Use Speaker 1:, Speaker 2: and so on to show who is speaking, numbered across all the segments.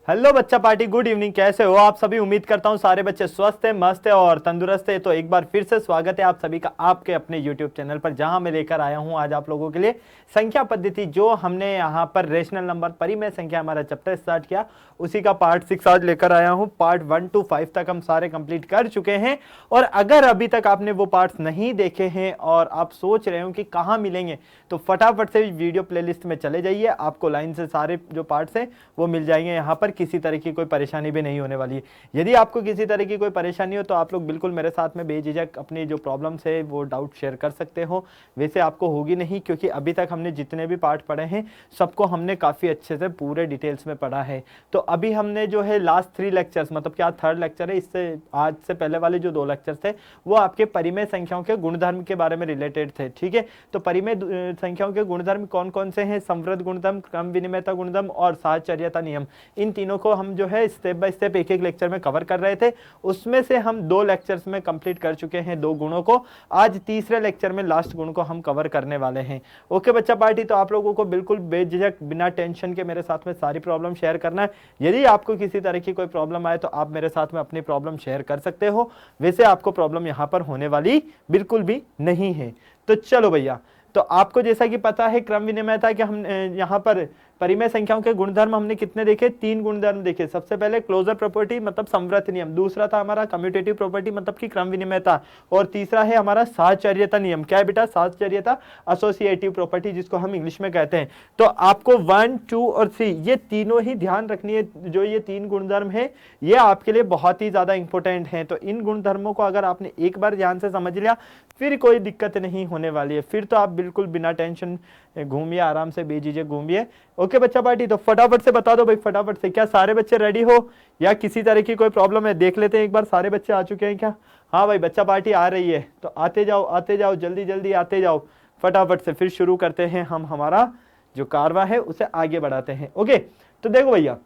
Speaker 1: Hello बच्चा party, good evening. कैसे हो आप सभी? उम्मीद करता हूँ सारे बच्चे स्वस्थ हैं, मस्त है और तंदुरुस्त है। तो एक बार फिर से स्वागत है आप सभी का आपके अपने यूट्यूब चैनल पर, जहां मैं लेकर आया हूं आज आप लोगों के लिए संख्या पद्धति। जो हमने यहाँ पर रेशनल नंबर परिमेय संख्या हमारा चैप्टर स्टार्ट किया, उसी का पार्ट 6 आज लेकर आया हूँ। पार्ट 1 to 5 तक हम सारे कंप्लीट कर चुके हैं। और अगर अभी तक आपने वो पार्ट्स नहीं देखे हैं और आप सोच रहे हो कि कहाँ मिलेंगे, तो फटाफट से वीडियो प्लेलिस्ट में चले जाइए। आपको लाइन से सारे जो पार्ट्स हैं वो मिल जाएंगे। यहाँ पर किसी तरह की कोई परेशानी भी नहीं होने वाली है। यदि आपको किसी तरह की कोई परेशानी हो तो आप लोग बिल्कुल मेरे साथ में बेझिझक अपनी जो प्रॉब्लम्स है वो डाउट शेयर कर सकते हो। वैसे आपको होगी नहीं, क्योंकि अभी तक हमने जितने भी पार्ट पढ़े हैं सबको हमने काफ़ी अच्छे से पूरे डिटेल्स में पढ़ा है। तो अभी हमने जो है लास्ट 3 लेक्चर्स, मतलब क्या थर्ड लेक्चर है, इससे आज से पहले वाले जो 2 लेक्चर थे वो आपके परिमेय संख्याओं के गुणधर्म के बारे में रिलेटेड थे। ठीक है, तो परिमेय संख्याओं के गुणधर्म कौन कौन से हैं? समवृद्ध गुणधर्म, क्रम विनिमयता गुणधर्म और साहचर्यता नियम। इन तीनों को हम जो है स्टेप बाय स्टेप एक एक लेक्चर में कवर कर रहे थे। उसमें से हम 2 लेक्चर्स में कंप्लीट कर चुके हैं 2 गुणों को। आज तीसरे लेक्चर में लास्ट गुण को हम कवर करने वाले हैं। ओके बच्चा पार्टी, तो आप लोगों को बिल्कुल बेझिझक बिना टेंशन के मेरे साथ में सारी प्रॉब्लम शेयर करना है। यदि आपको किसी तरह की कोई प्रॉब्लम आए तो आप मेरे साथ में अपनी प्रॉब्लम शेयर कर सकते हो। वैसे आपको प्रॉब्लम यहाँ पर होने वाली बिल्कुल भी नहीं है। तो चलो भैया, तो आपको जैसा कि पता है क्रम विनिमयता के हम यहाँ पर परिमेय संख्याओं के गुणधर्म हमने कितने देखे? 3 गुणधर्म देखे। सबसे पहले क्लोजर प्रॉपर्टी मतलब समवर्त नियम, दूसरा था हमारा कम्यूटेटिव प्रॉपर्टी मतलब कि क्रम विनिमयता, और तीसरा है हमारा साहचर्यता नियम। क्या है बेटा? साहचर्यता, एसोसिएटिव प्रॉपर्टी जिसको हम इंग्लिश में कहते हैं। तो आपको 1, 2 और 3 ये तीनों ही ध्यान रखनी है। जो ये 3 गुणधर्म है ये आपके लिए बहुत ही ज्यादा इंपॉर्टेंट है। तो इन गुणधर्मों को अगर आपने एक बार ध्यान से समझ लिया फिर कोई दिक्कत नहीं होने वाली है। फिर तो आप बिल्कुल बिना टेंशन घूमिए, आराम से बेझिझक घूमिए। ओके बच्चा पार्टी, तो फटाफट से बता दो भाई, फटाफट से। क्या सारे बच्चे रेडी हो या किसी तरह की कोई प्रॉब्लम है? देख लेते हैं एक बार, सारे बच्चे आ चुके हैं क्या? हाँ भाई, बच्चा पार्टी आ रही है तो आते जाओ, जल्दी जल्दी आते जाओ फटाफट से। फिर शुरू करते हैं हम हमारा जो कारवा है उसे आगे बढ़ाते हैं। ओके, तो देखो भैया,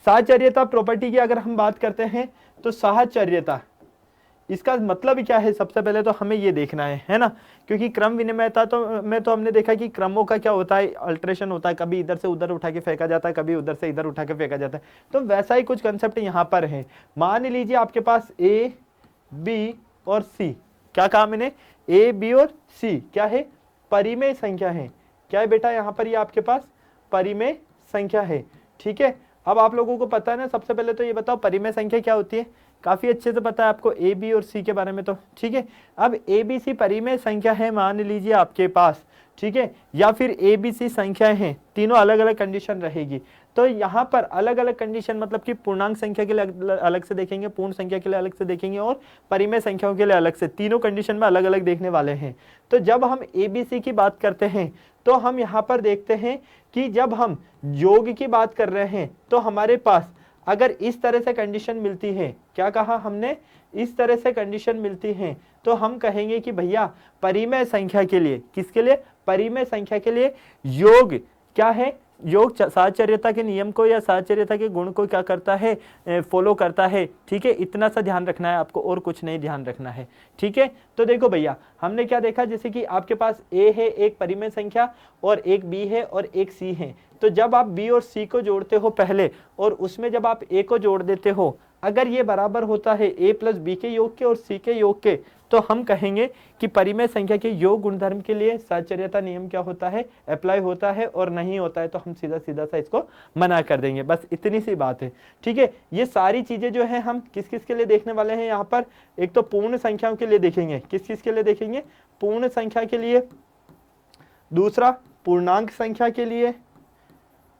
Speaker 1: साहचर्यता प्रॉपर्टी की अगर हम बात करते हैं तो साहचर्यता इसका मतलब क्या है? सबसे पहले तो हमें ये देखना है ना, क्योंकि क्रम विनिमयता तो हमने देखा कि क्रमों का क्या होता है, अल्टरेशन होता है। कभी इधर से उधर उठा के फेंका जाता है, कभी उधर से इधर उठा के फेंका जाता है। तो वैसा ही कुछ कंसेप्ट यहाँ पर है। मान लीजिए आपके पास ए, बी और सी, क्या कहा मैंने? ए, बी और सी क्या है? परिमेय संख्या है। क्या है बेटा? यहाँ पर ये आपके पास परिमेय संख्या है। ठीक है, अब आप लोगों को पता है ना, सबसे पहले तो ये बताओ परिमेय संख्या क्या होती है? काफी अच्छे से पता है आपको ए, बी और सी के बारे में तो। ठीक है, अब ए, बी, सी परिमेय संख्या है मान लीजिए आपके पास, ठीक है, या फिर ए, बी, सी संख्याएं हैं, तीनों अलग अलग कंडीशन रहेगी। तो यहाँ पर अलग अलग कंडीशन मतलब कि पूर्णांक संख्या के लिए अलग से देखेंगे, पूर्ण संख्या के लिए अलग से देखेंगे और परिमेय संख्याओं के लिए अलग से, तीनों कंडीशन में अलग अलग देखने वाले हैं। तो जब हम ए, बी, सी की बात करते हैं तो हम यहाँ पर देखते हैं कि जब हम योग की बात कर रहे हैं तो हमारे पास अगर इस तरह से कंडीशन मिलती है, क्या कहा हमने? इस तरह से कंडीशन मिलती है तो हम कहेंगे कि भैया परिमेय संख्या के लिए, किसके लिए? परिमेय संख्या के लिए योग क्या है? योग साहचर्यता के नियम को या साहचर्यता के गुण को क्या करता है? फॉलो करता है। ठीक है, इतना सा ध्यान रखना है आपको और कुछ नहीं ध्यान रखना है। ठीक है, तो देखो भैया, हमने क्या देखा, जैसे कि आपके पास ए है एक परिमेय संख्या और एक बी है और एक सी है। तो जब आप बी और सी को जोड़ते हो पहले और उसमें जब आप ए को जोड़ देते हो, अगर ये बराबर होता है ए प्लस बी के योग के और सी के योग के, तो हम कहेंगे कि परिमेय संख्या के योग गुणधर्म के लिए साहचर्यता नियम क्या होता है? अप्लाई होता है, और नहीं होता है तो हम सीधा सीधा सा इसको मना कर देंगे। बस इतनी सी बात है। ठीक है, ये सारी चीजें जो है हम किस किस के लिए देखने वाले हैं यहाँ पर? एक तो पूर्ण संख्याओं के लिए देखेंगे। किस किस के लिए देखेंगे? पूर्ण संख्या के लिए, दूसरा पूर्णांक संख्या के लिए,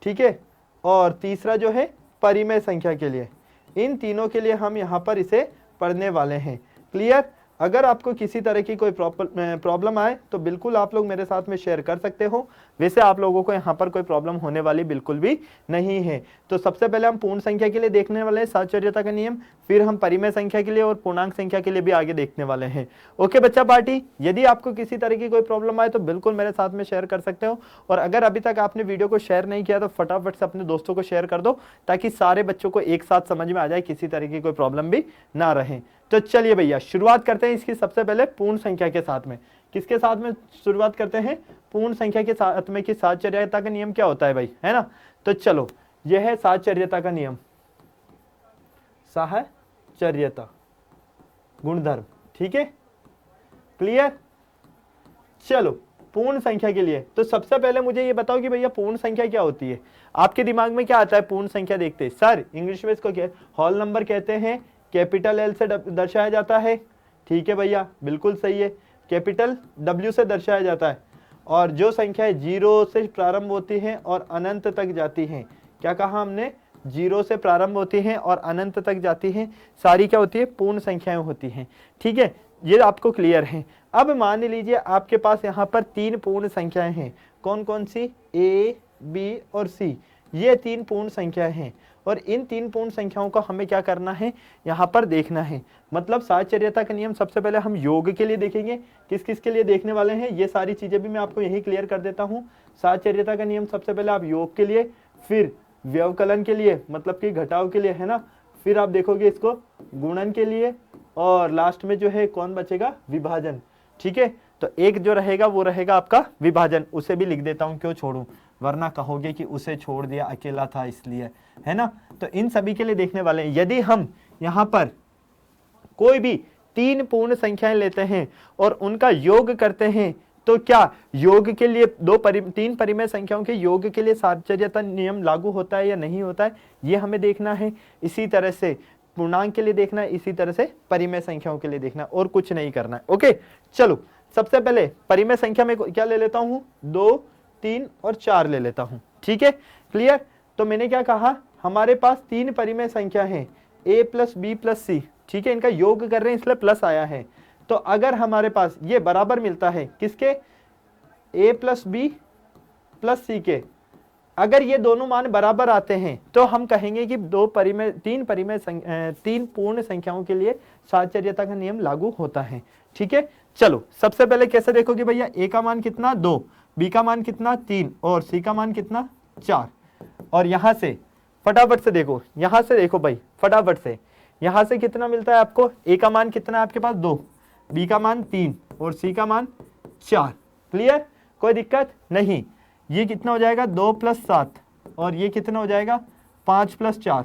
Speaker 1: ठीक है, और तीसरा जो है परिमेय संख्या के लिए। इन तीनों के लिए हम यहाँ पर इसे पढ़ने वाले हैं। क्लियर? अगर आपको किसी तरह की कोई प्रॉब्लम आए तो बिल्कुल आप लोग मेरे साथ में शेयर कर सकते हो। वैसे आप लोगों को यहाँ पर कोई प्रॉब्लम होने वाली बिल्कुल भी नहीं है। तो सबसे पहले हम पूर्ण संख्या के लिए देखने वाले हैं साहचर्यता का नियम, फिर हम परिमेय संख्या के लिए और पूर्णांक संख्या के लिए भी आगे देखने वाले हैं। ओके बच्चा पार्टी, यदि आपको किसी तरह की कोई प्रॉब्लम आए तो बिल्कुल मेरे साथ में शेयर कर सकते हो। और अगर अभी तक आपने वीडियो को शेयर नहीं किया तो फटाफट से अपने दोस्तों को शेयर कर दो, ताकि सारे बच्चों को एक साथ समझ में आ जाए, किसी तरह की कोई प्रॉब्लम भी ना रहे। तो चलिए भैया, शुरुआत करते हैं इसकी सबसे पहले पूर्ण संख्या के साथ में। किसके साथ में शुरुआत करते हैं? पूर्ण संख्या के साथ में कि साहचर्यता का नियम क्या होता है भाई, है ना। तो चलो यह है साहचर्यता का नियम, साहचर्यता गुणधर्म। ठीक है, क्लियर। चलो पूर्ण संख्या के लिए तो सबसे पहले मुझे ये बताओ कि भैया पूर्ण संख्या क्या होती है। आपके दिमाग में क्या आता है पूर्ण संख्या देखते? सर इंग्लिश में इसको क्या होल नंबर कहते हैं, कैपिटल एल से दर्शाया जाता है। ठीक है भैया, बिल्कुल सही है, कैपिटल डब्ल्यू से दर्शाया जाता है। और जो संख्याएं जीरो से प्रारंभ होती हैं और अनंत तक जाती हैं, क्या कहा हमने? जीरो से प्रारंभ होती हैं और अनंत तक जाती हैं, सारी क्या होती है? पूर्ण संख्याएं होती हैं। ठीक है, ये आपको क्लियर है। अब मान लीजिए आपके पास यहाँ पर तीन पूर्ण संख्याएं हैं। कौन कौन सी? ए, बी और सी, ये तीन पूर्ण संख्याएं हैं। और इन तीन पूर्ण संख्याओं को हमें क्या करना है? यहाँ पर देखना है। मतलब साहचर्यता का नियम सबसे पहले हम योग के लिए देखेंगे। किस किस के लिए देखने वाले हैं ये सारी चीजें भी मैं आपको यही क्लियर कर देता हूँ। साहचर्यता का नियम सबसे पहले आप योग के लिए, फिर व्यवकलन के लिए मतलब कि घटाव के लिए, है ना, फिर आप देखोगे इसको गुणन के लिए, और लास्ट में जो है कौन बचेगा? विभाजन। ठीक है, तो एक जो रहेगा वो रहेगा आपका विभाजन। उसे भी लिख देता हूं, क्यों छोड़ूं, वरना कहोगे कि उसे छोड़ दिया, अकेला था इसलिए, है ना। तो इन सभी के लिए देखने वाले हैं। यदि हम यहाँ पर कोई भी तीन पूर्ण संख्याएं लेते हैं और उनका योग करते हैं तो क्या योग के लिए तीन परिमेय संख्याओं के योग के लिए साहचर्यता नियम लागू होता है या नहीं होता है, ये हमें देखना है। इसी तरह से पूर्णांक के लिए देखना है, इसी तरह से परिमेय संख्याओं के लिए देखना है, और कुछ नहीं करना है। ओके, चलो सबसे पहले परिमेय संख्या में क्या ले लेता हूं? 2, 3 और 4 ले लेता हूं। ठीक है, क्लियर। तो मैंने क्या कहा, हमारे पास तीन परिमेय संख्या है, a प्लस बी प्लस सी। ठीक है, इनका योग कर रहे हैं इसलिए प्लस आया है। तो अगर हमारे पास ये बराबर मिलता है किसके? a प्लस बी प्लस सी के, अगर ये दोनों मान बराबर आते हैं तो हम कहेंगे कि तीन पूर्ण संख्याओं के लिए साहचर्यता का नियम लागू होता है। ठीक है, चलो सबसे पहले कैसे देखोगे भैया? a का मान कितना? 2, b का मान कितना? 3 और c का मान कितना? 4। और यहां से फटाफट से देखो, यहां से देखो भाई फटाफट से, यहां से कितना मिलता है आपको? a का मान कितना है आपके पास? 2, b का मान 3 और c का मान 4। क्लियर, कोई दिक्कत नहीं। ये कितना हो जाएगा? 2 + 7 और ये कितना हो जाएगा? 5 + 4।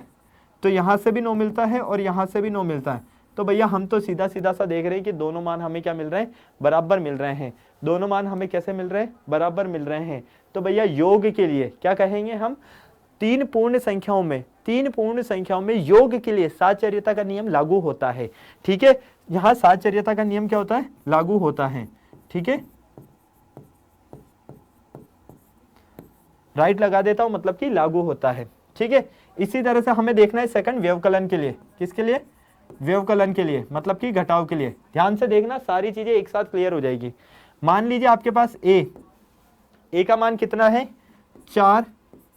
Speaker 1: तो यहाँ से भी 9 मिलता है और यहाँ से भी 9 मिलता है। तो भैया हम तो सीधा सीधा सा देख रहे हैं कि दोनों मान हमें क्या मिल रहे हैं? बराबर मिल रहे हैं। दोनों मान हमें कैसे मिल रहे हैं? बराबर मिल रहे हैं। तो भैया योग के लिए क्या कहेंगे हम? तीन पूर्ण संख्याओं में योग के लिए साहचर्यता का नियम लागू होता है। ठीक है, यहाँ साहचर्यता का नियम क्या होता है? लागू होता है। ठीक है, राइट लगा देता हूं, मतलब कि लागू होता है। ठीक है, इसी तरह से हमें देखना है सेकंड व्यवकलन के लिए। किसके लिए? व्यवकलन के लिए, मतलब कि घटाव के लिए। ध्यान से देखना, सारी चीजें एक साथ क्लियर हो जाएगी। मान लीजिए आपके पास ए का मान कितना है? 4,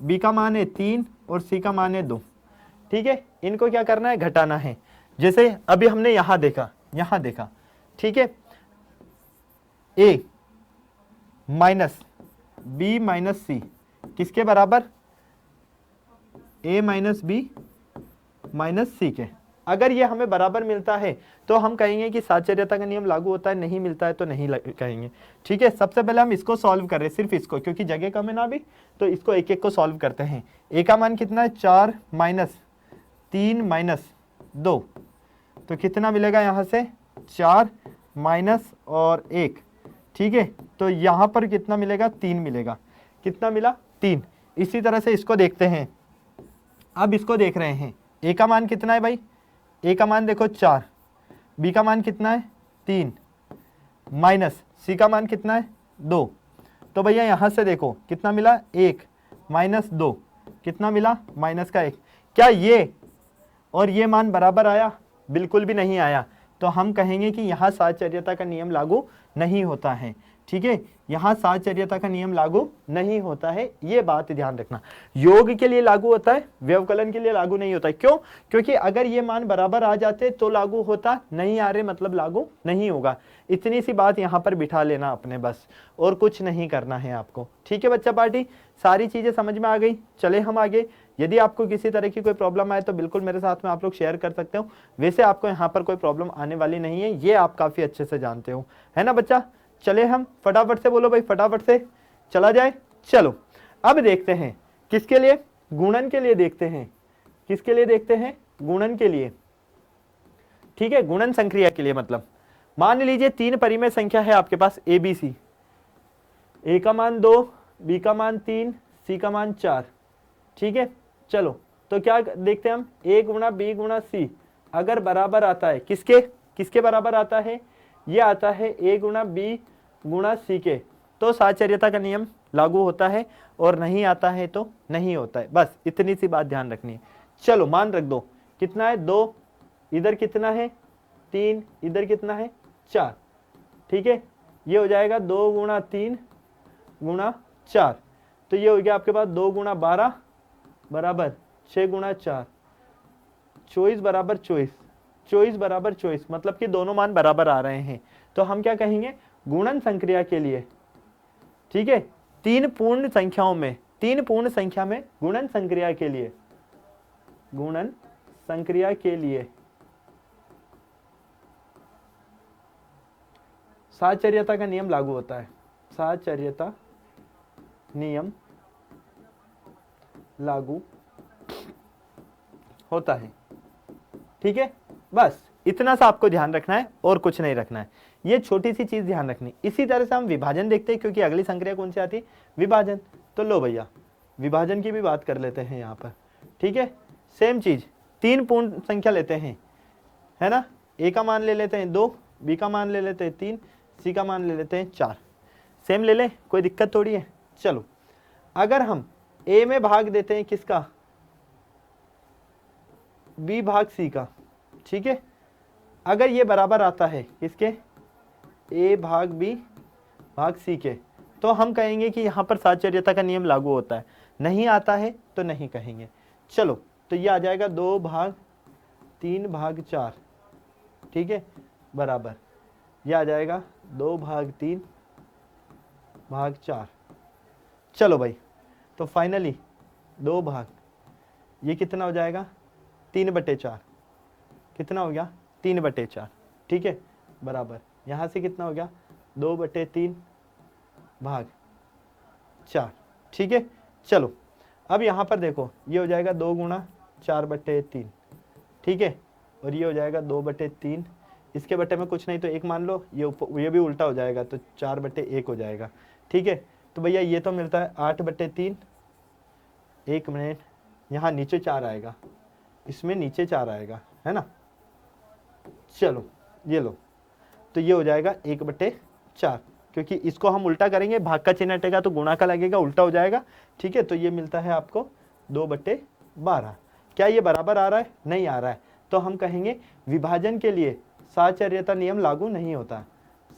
Speaker 1: बी का मान है 3 और सी का मान है 2। ठीक है, इनको क्या करना है? घटाना है। जैसे अभी हमने यहां देखा। ठीक है, a माइनस बी माइनस सी किसके बराबर? a minus B minus C के। अगर ये हमें बराबर मिलता है तो हम कहेंगे कि साहचर्यता का नियम लागू होता है, नहीं मिलता है तो नहीं कहेंगे। ठीक है, सबसे पहले हम इसको सॉल्व कर रहे हैं, सिर्फ इसको, क्योंकि जगह कम है ना अभी, तो इसको एक एक को सॉल्व करते हैं। a का मान कितना है? 4 माइनस 3 माइनस 2, तो कितना मिलेगा यहाँ से? 4 माइनस और 1। ठीक है, तो यहाँ पर कितना मिलेगा? 3 मिलेगा। कितना मिला? 3। इसी तरह से इसको देखते हैं। अब इसको देख रहे हैं, a का मान कितना है भाई? a का मान देखो 4, b का मान कितना है? 3 माइनस c का मान कितना है? 2। तो भैया यहाँ से देखो कितना मिला? 1 माइनस 2, कितना मिला? माइनस का 1। क्या ये और ये मान बराबर आया? बिल्कुल भी नहीं आया। तो हम कहेंगे कि यहाँ साहचर्यता का नियम लागू नहीं होता है। ठीक है, यहाँ साहचर्यता का नियम लागू नहीं होता है, ये बात ध्यान रखना। योग के लिए लागू होता है, व्यवकलन के लिए लागू नहीं होता है। क्यों? क्योंकि अगर ये मान बराबर आ जाते तो लागू होता, नहीं आ रहे मतलब लागू नहीं होगा। इतनी सी बात यहाँ पर बिठा लेना अपने, बस, और कुछ नहीं करना है आपको। ठीक है बच्चा पार्टी, सारी चीजें समझ में आ गई। चले हम आगे। यदि आपको किसी तरह की कोई प्रॉब्लम आए तो बिल्कुल मेरे साथ में आप लोग शेयर कर सकते हो। वैसे आपको यहाँ पर कोई प्रॉब्लम आने वाली नहीं है, ये आप काफी अच्छे से जानते हो, है ना बच्चा। चले हम फटाफट से, बोलो भाई फटाफट से चला जाए। चलो अब देखते हैं किसके लिए? गुणन के लिए देखते हैं। किसके लिए देखते हैं? गुणन के लिए। ठीक है, गुणन संक्रिया के लिए। मतलब मान लीजिए 3 परिमेय संख्या है आपके पास ए बी सी, ए का मान 2, बी का मान 3, सी का मान 4। ठीक है, चलो तो क्या देखते हैं हम, ए गुणा बी गुणा सी अगर बराबर आता है, किसके किसके बराबर आता है? ये आता है ए गुणा बी गुणा सी के, तो साहचर्यता का नियम लागू होता है, और नहीं आता है तो नहीं होता है। बस इतनी सी बात ध्यान रखनी है। चलो मान रख दो, कितना है 2, इधर कितना है 3, इधर कितना है 4। ठीक है, ये हो जाएगा 2 गुणा 3 गुणा 4, तो ये हो गया आपके पास 2 गुणा 12 बराबर 6 गुणा 4, 24 बराबर 24, 24 बराबर 24, मतलब कि दोनों मान बराबर आ रहे हैं। तो हम क्या कहेंगे? गुणन संक्रिया के लिए, ठीक है, 3 पूर्ण संख्याओं में, 3 पूर्ण संख्या में गुणन संक्रिया के लिए, गुणन संक्रिया के लिए साहचर्यता का नियम लागू होता है। साहचर्यता नियम लागू होता है। ठीक है, बस इतना सा आपको ध्यान रखना है और कुछ नहीं रखना है। ये छोटी सी चीज ध्यान रखनी। इसी तरह से हम विभाजन देखते हैं, क्योंकि अगली संक्रिया कौन सी आती है? विभाजन। तो लो भैया विभाजन की भी बात कर लेते हैं यहाँ पर। ठीक है, सेम चीज, 3 पूर्ण संख्या लेते हैं, है ना। ए का मान ले लेते हैं 2, बी का मान ले लेते हैं 3, सी का मान ले लेते हैं 4। सेम ले लें, कोई दिक्कत थोड़ी है। चलो अगर हम ए में भाग देते हैं किसका? बी भाग सी का। ठीक है, अगर ये बराबर आता है किसके? ए भाग बी भाग सी के, तो हम कहेंगे कि यहाँ पर साहचर्यता का नियम लागू होता है। नहीं आता है तो नहीं कहेंगे। चलो तो ये आ जाएगा 2 भाग 3 भाग 4। ठीक है, बराबर ये आ जाएगा 2 भाग 3 भाग 4। चलो भाई, तो फाइनली 2 भाग, ये कितना हो जाएगा? 3/4। कितना हो गया? 3/4। ठीक है, बराबर यहाँ से कितना हो गया? 2/3 भाग 4। ठीक है, चलो अब यहाँ पर देखो, ये हो जाएगा 2 गुणा 4/3। ठीक है, और ये हो जाएगा 2/3, इसके बटे में कुछ नहीं तो 1 मान लो, ये भी उल्टा हो जाएगा तो 4/1 हो जाएगा। ठीक है, तो भैया ये तो मिलता है 8/3। 1 मिनट, यहाँ नीचे 4 आएगा, इसमें नीचे 4 आएगा, है ना। चलो ये लो, तो ये हो जाएगा 1/4, क्योंकि इसको हम उल्टा करेंगे, भाग का चिन्ह हटेगा तो गुणा का लगेगा, उल्टा हो जाएगा। ठीक है, तो ये मिलता है आपको 2/12। क्या ये बराबर आ रहा है? नहीं आ रहा है, तो हम कहेंगे विभाजन के लिए साहचर्यता नियम लागू नहीं होता।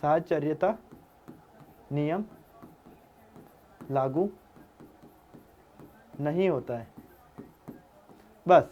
Speaker 1: साहचर्यता नियम लागू नहीं होता है। बस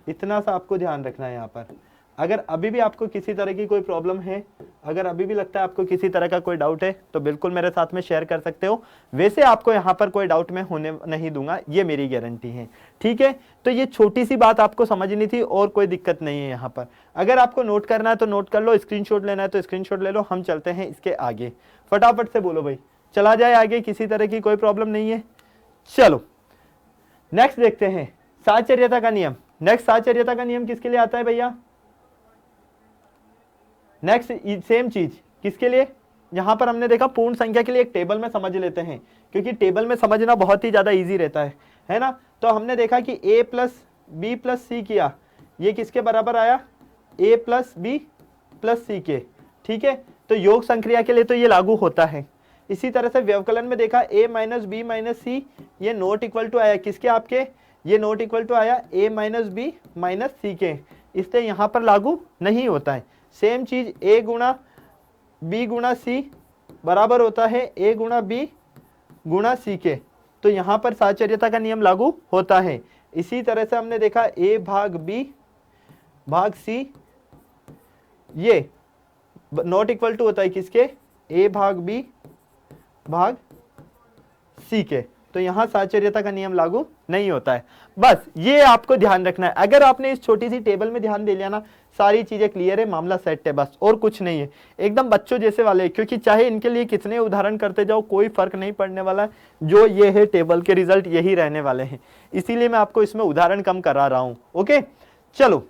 Speaker 1: इतना सा आपको ध्यान रखना है यहाँ पर। अगर अभी भी आपको किसी तरह की कोई प्रॉब्लम है, अगर अभी भी लगता है आपको किसी तरह का कोई डाउट है, तो बिल्कुल मेरे साथ में शेयर कर सकते हो। वैसे आपको यहाँ पर कोई डाउट मैं होने नहीं दूंगा, ये मेरी गारंटी है। ठीक है, तो ये छोटी सी बात आपको समझनी थी और कोई दिक्कत नहीं है यहाँ पर। अगर आपको नोट करना है तो नोट कर लो, स्क्रीनशॉट लेना है तो स्क्रीनशॉट ले लो। हम चलते हैं इसके आगे, फटाफट से बोलो भाई, चला जाए आगे, किसी तरह की कोई प्रॉब्लम नहीं है। चलो नेक्स्ट देखते हैं साहचर्यता का नियम। नेक्स्ट साहचर्यता का नियम किसके लिए आता है भैया? नेक्स्ट सेम चीज किसके लिए? यहां पर हमने देखा पूर्ण संख्या के लिए एक टेबल में समझ लेते हैं, क्योंकि टेबल में समझना बहुत ही ज्यादा इजी रहता है ना। तो हमने देखा कि a प्लस बी प्लस सी किया, ये किसके बराबर आया? a प्लस बी प्लस सी के। ठीक है, तो योग संक्रिया के लिए तो ये लागू होता है। इसी तरह से व्यवकलन में देखा a माइनस बी माइनस सी, ये नॉट इक्वल टू आया किसके? आपके, ये नॉट इक्वल टू आया a minus B minus C के, इसलिए यहां पर लागू नहीं होता है। सेम चीज a गुणा b गुणा सी बराबर होता है a गुणा b गुणा सी के, तो यहां पर साहचर्यता का नियम लागू होता है। इसी तरह से हमने देखा a भाग b भाग c, ये नॉट इक्वल टू होता है किसके? a भाग b भाग c के। तो यहां साहचर्यता का नियम लागू नहीं होता है। बस ये आपको ध्यान रखना है। अगर आपने इस छोटी सी टेबल में ध्यान दे लिया ना, सारी चीजें क्लियर है, मामला सेट है, बस और कुछ नहीं है। एकदम बच्चों जैसे वाले, क्योंकि चाहे इनके लिए कितने उदाहरण करते जाओ कोई फर्क नहीं पड़ने वाला है। जो ये है टेबल के रिजल्ट यही रहने वाले हैं, इसीलिए मैं आपको इसमें उदाहरण कम करा रहा हूं। ओके, चलो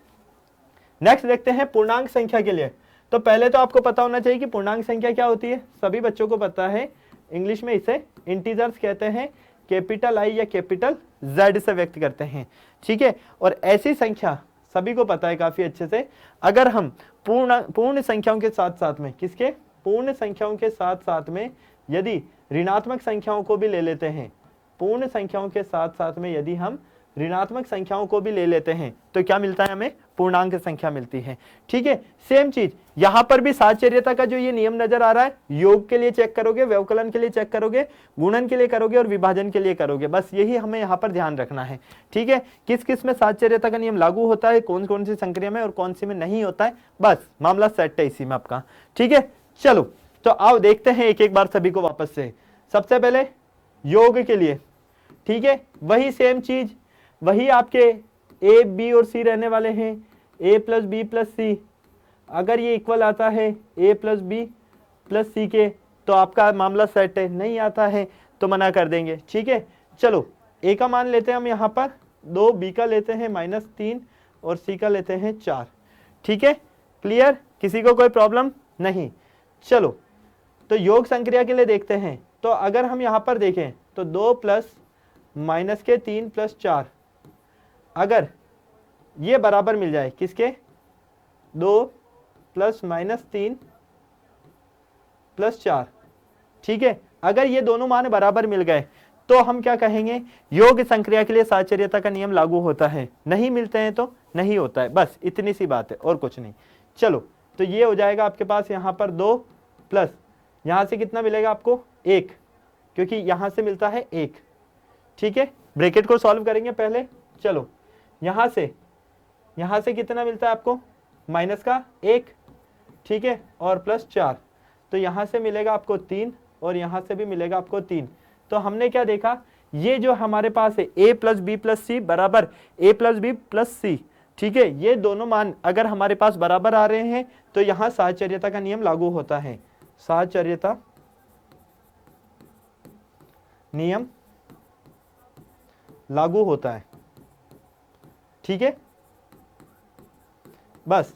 Speaker 1: नेक्स्ट देखते हैं पूर्णांक संख्या के लिए। तो पहले तो आपको पता होना चाहिए कि पूर्णांक संख्या क्या होती है। सभी बच्चों को पता है, इंग्लिश में इसे इंटीजर्स कहते हैं, कैपिटल आई या कैपिटल जेड से व्यक्त करते हैं, ठीक है। और ऐसी संख्या सभी को पता है काफी अच्छे से, अगर हम पूर्ण संख्याओं के साथ साथ में, किसके, पूर्ण संख्याओं के साथ साथ में यदि ऋणात्मक संख्याओं को भी ले लेते हैं, पूर्ण संख्याओं के साथ साथ में यदि हम ऋणात्मक संख्याओं को भी ले लेते हैं तो क्या मिलता है, हमें पूर्णांक संख्या मिलती है, ठीक है। सेम चीज यहां पर भी साहचर्यता का जो ये नियम नजर आ रहा है, योग के लिए चेक करोगे, व्यवकलन के लिए चेक करोगे, गुणन के लिए करोगे और विभाजन के लिए करोगे, बस यही हमें यहाँ पर ध्यान रखना है, ठीक है। किस किस में साहचर्यता का नियम लागू होता है, कौन कौन सी संक्रिया में और कौन सी में नहीं होता है, बस मामला सेट है इसी में आपका, ठीक है। चलो तो आओ देखते हैं एक एक बार सभी को वापस से। सबसे पहले योग के लिए, ठीक है, वही सेम चीज, वही आपके ए बी और सी रहने वाले हैं, ए प्लस बी प्लस सी। अगर ये इक्वल आता है ए प्लस बी प्लस सी के तो आपका मामला सेट है, नहीं आता है तो मना कर देंगे, ठीक है। चलो ए का मान लेते हैं हम यहाँ पर 2, बी का लेते हैं -3 और सी का लेते हैं 4, ठीक है। क्लियर, किसी को कोई प्रॉब्लम नहीं। चलो तो योग संक्रिया के लिए देखते हैं। तो अगर हम यहाँ पर देखें तो 2 प्लस -3 प्लस 4, अगर ये बराबर मिल जाए किसके, 2 प्लस -3 प्लस 4, ठीक है, अगर ये दोनों मान बराबर मिल गए तो हम क्या कहेंगे, योग संक्रिया के लिए साहचर्यता का नियम लागू होता है। नहीं मिलते हैं तो नहीं होता है, बस इतनी सी बात है और कुछ नहीं। चलो तो ये हो जाएगा आपके पास यहाँ पर 2 प्लस, यहाँ से कितना मिलेगा आपको 1, क्योंकि यहाँ से मिलता है 1, ठीक है। ब्रैकेट को सॉल्व करेंगे पहले। चलो यहाँ से कितना मिलता है आपको, माइनस का 1, ठीक है, और प्लस 4, तो यहाँ से मिलेगा आपको 3 और यहाँ से भी मिलेगा आपको 3। तो हमने क्या देखा, ये जो हमारे पास है a प्लस बी प्लस सी बराबर a प्लस बी प्लस सी, ठीक है, ये दोनों मान अगर हमारे पास बराबर आ रहे हैं तो यहाँ साहचर्यता का नियम लागू होता है। साहचर्यता नियम लागू होता है, ठीक है। बस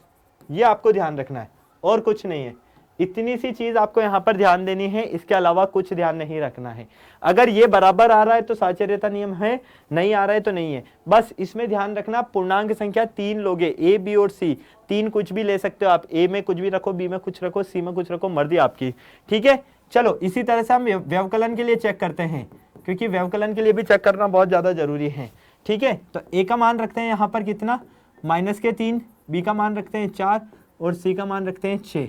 Speaker 1: ये आपको ध्यान रखना है और कुछ नहीं है, इतनी सी चीज आपको यहां पर ध्यान देनी है, इसके अलावा कुछ ध्यान नहीं रखना है। अगर ये बराबर आ रहा है तो साहचर्यता नियम है, नहीं आ रहा है तो नहीं है। बस इसमें ध्यान रखना, पूर्णांक संख्या 3 लोगे, ए बी और सी, 3 कुछ भी ले सकते हो आप, ए में कुछ भी रखो, बी में कुछ रखो, सी में कुछ रखो, मर्जी आपकी, ठीक है। चलो इसी तरह से हम व्यवकलन के लिए चेक करते हैं, क्योंकि व्यवकलन के लिए भी चेक करना बहुत ज्यादा जरूरी है, ठीक है। तो ए का मान रखते हैं यहाँ पर कितना, -3, बी का मान रखते हैं 4 और सी का मान रखते हैं 6,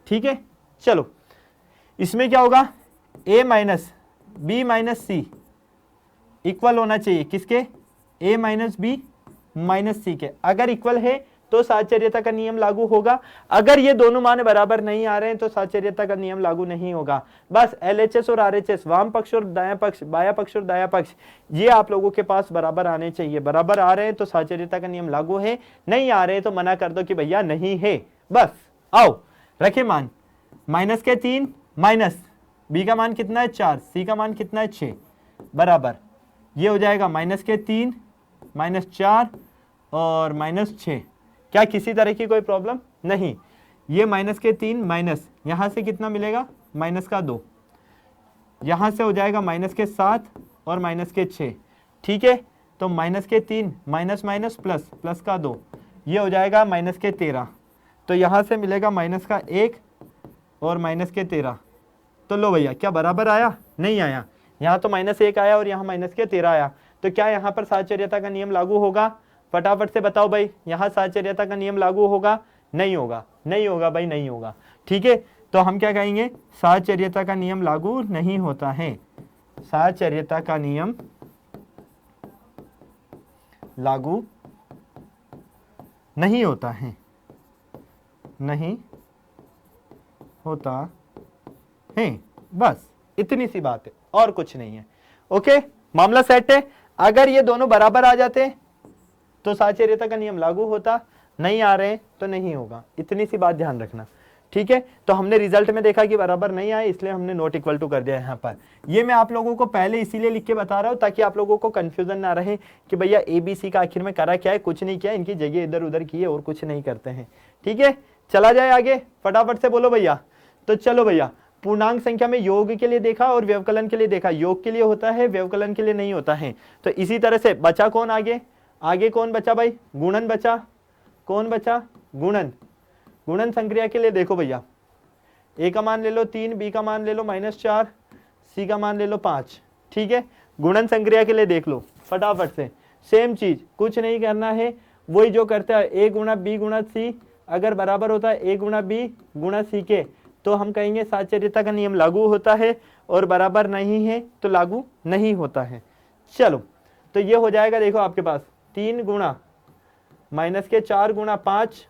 Speaker 1: ठीक है। चलो इसमें क्या होगा, a minus B minus C equal होना चाहिए किसके, a minus B minus C के। अगर इक्वल है तो साहचर्यता का नियम लागू होगा, अगर ये दोनों मान बराबर नहीं आ रहे हैं तो साहचर्यता का नियम लागू नहीं होगा। बस LHS और RHS, वाम पक्ष और दायां पक्ष, बायां पक्ष और दायां पक्ष, ये आप लोगों के पास बराबर आने चाहिए। बराबर आ रहे हैं तो साहचर्यता का नियम लागू है, नहीं आ रहे हैं तो मना कर दो कि भैया नहीं है। बस आओ रखे मान, -3 माइनस बी का मान कितना है 4, सी का मान कितना है 6, बराबर ये हो जाएगा -3 -4 और -6। क्या किसी तरह की कोई प्रॉब्लम नहीं, ये -3 माइनस यहाँ से कितना मिलेगा, -2, यहाँ से हो जाएगा -7 और -6, ठीक है। तो -3 माइनस माइनस प्लस, +2, ये हो जाएगा -13, तो यहाँ से मिलेगा -1 और -13। तो लो भैया क्या बराबर आया, नहीं आया, यहाँ तो -1 आया और यहाँ -13 आया, तो क्या यहाँ पर साहचर्यता का नियम लागू होगा, फटाफट से बताओ भाई, यहाँ साहचर्यता का नियम लागू होगा, नहीं होगा, नहीं होगा भाई, नहीं होगा, ठीक है। तो हम क्या कहेंगे, साहचर्यता का नियम लागू नहीं होता है, साहचर्यता का नियम लागू नहीं होता है, नहीं होता है, बस इतनी सी बात है और कुछ नहीं है। ओके, मामला सेट है। अगर ये दोनों बराबर आ जाते तो साहचर्यता का नियम लागू होता, नहीं आ रहे तो नहीं होगा। इतनी सी बात ध्यान रखना, ठीक है। तो हमने रिजल्ट में देखा कि बराबर नहीं आए, इसलिए हमने नॉट इक्वल टू कर दिया यहाँ पर। ये मैं आप लोगों को पहले इसीलिए लिख के बता रहा हूँ ताकि आप लोगों को कंफ्यूजन ना रहे कि भैया ABC का आखिर में करा क्या है। कुछ नहीं किया, इनकी जगह इधर उधर की है और कुछ नहीं करते हैं, ठीक है। चला जाए आगे, फटाफट से बोलो भैया। तो चलो भैया, पूर्णांक संख्या में योग के लिए देखा और व्यवकलन के लिए देखा। योग के लिए होता है, व्यवकलन के लिए नहीं होता है। तो इसी तरह से बचा कौन आगे? आगे कौन बचा भाई? गुणन बचा। कौन बचा? गुणन। गुणन संक्रिया के लिए देखो भैया, A का मान ले लो 3, B का मान ले लो -4, C का मान ले लो 5, ठीक है। गुणन संक्रिया के लिए देख लो फटाफट से, सेम चीज, कुछ नहीं करना है, वही जो करते हैं A गुणा B गुणा C अगर बराबर होता है A गुणा B गुणा C के, तो हम कहेंगे साहचर्यता का नियम लागू होता है, और बराबर नहीं है तो लागू नहीं होता है। चलो, तो ये हो जाएगा, देखो आपके पास 3 गुणा -4 गुणा 5